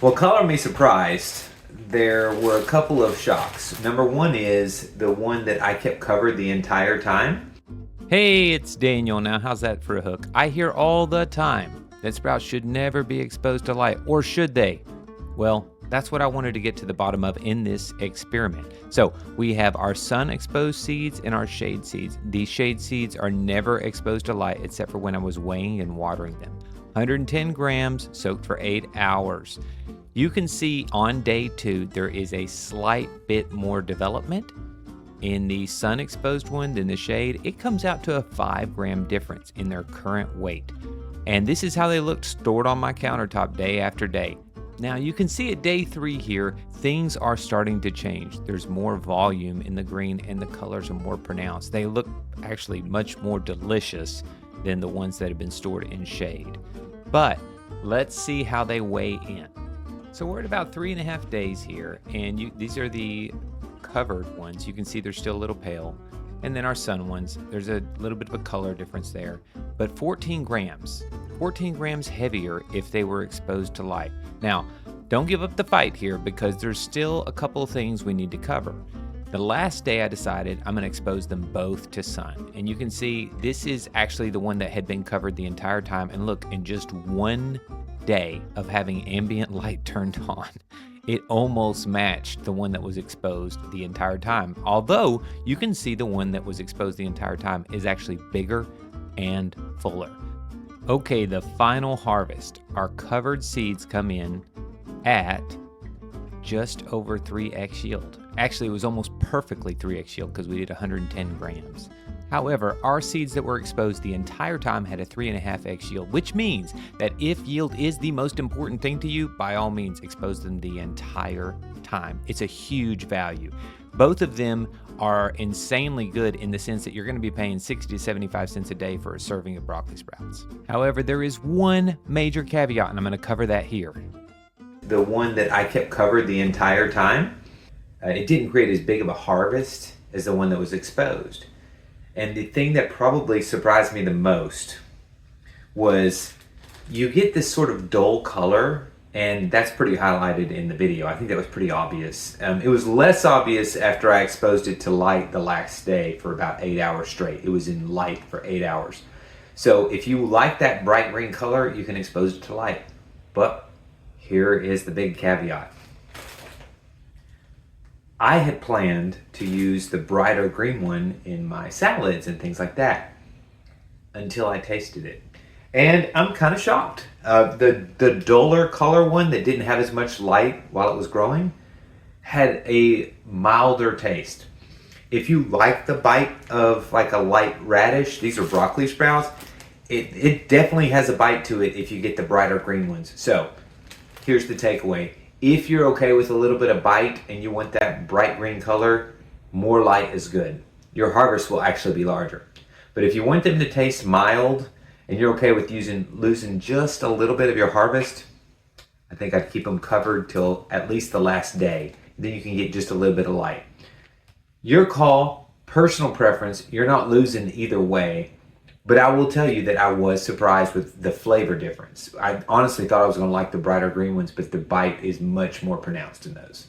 Well, color me surprised. There were a couple of shocks. Number one is the one that I kept covered the entire time. Hey, it's Daniel. Now, how's that for a hook? I hear all the time that sprouts should never be exposed to light, or should they? Well, that's what I wanted to get to the bottom of in this experiment. So we have our sun-exposed seeds and our shade seeds. These shade seeds are never exposed to light except for when I was weighing and watering them. 110 grams soaked for 8 hours. You can see on day 2 there is a slight bit more development in the sun-exposed one than the shade. It comes out to a 5-gram difference in their current weight. And this is how they looked stored on my countertop day after day. Now you can see at day 3 here, things are starting to change. There's more volume in the green and the colors are more pronounced. They look actually much more delicious than the ones that have been stored in shade. But let's see how they weigh in. So we're at about 3.5 days here, and these are the covered ones. You can see they're still a little pale. And then our sun ones, there's a little bit of a color difference there. But 14 grams heavier if they were exposed to light. Now, don't give up the fight here because there's still a couple of things we need to cover. The last day I decided I'm going to expose them both to sun. And you can see this is actually the one that had been covered the entire time. And look, in just one day of having ambient light turned on, it almost matched the one that was exposed the entire time. Although you can see the one that was exposed the entire time is actually bigger and fuller. Okay, the final harvest. Our covered seeds come in at just over 3x yield. Actually, it was almost perfectly 3x yield because we did 110 grams. However, our seeds that were exposed the entire time had a 3.5x yield, which means that if yield is the most important thing to you, by all means, expose them the entire time. It's a huge value. Both of them are insanely good in the sense that you're going to be paying 60 to 75 cents a day for a serving of broccoli sprouts. However, there is one major caveat, and I'm going to cover that here. The one that I kept covered the entire time, it didn't create as big of a harvest as the one that was exposed. And the thing that probably surprised me the most was you get this sort of dull color, and that's pretty highlighted in the video. I think that was pretty obvious. It was less obvious after I exposed it to light the last day for about 8 hours straight. It was in light for 8 hours. So if you like that bright green color, you can expose it to light. But here is the big caveat. I had planned to use the brighter green one in my salads and things like that until I tasted it. And I'm kind of shocked. The duller color one that didn't have as much light while it was growing had a milder taste. If you like the bite of like a light radish, these are broccoli sprouts, it definitely has a bite to it if you get the brighter green ones. So here's the takeaway. If you're okay with a little bit of bite and you want that bright green color, more light is good. Your harvest will actually be larger. But if you want them to taste mild and you're okay with losing just a little bit of your harvest, I think I'd keep them covered till at least the last day. Then you can get just a little bit of light. Your call, personal preference, you're not losing either way. But I will tell you that I was surprised with the flavor difference. I honestly thought I was going to like the brighter green ones, but the bite is much more pronounced in those.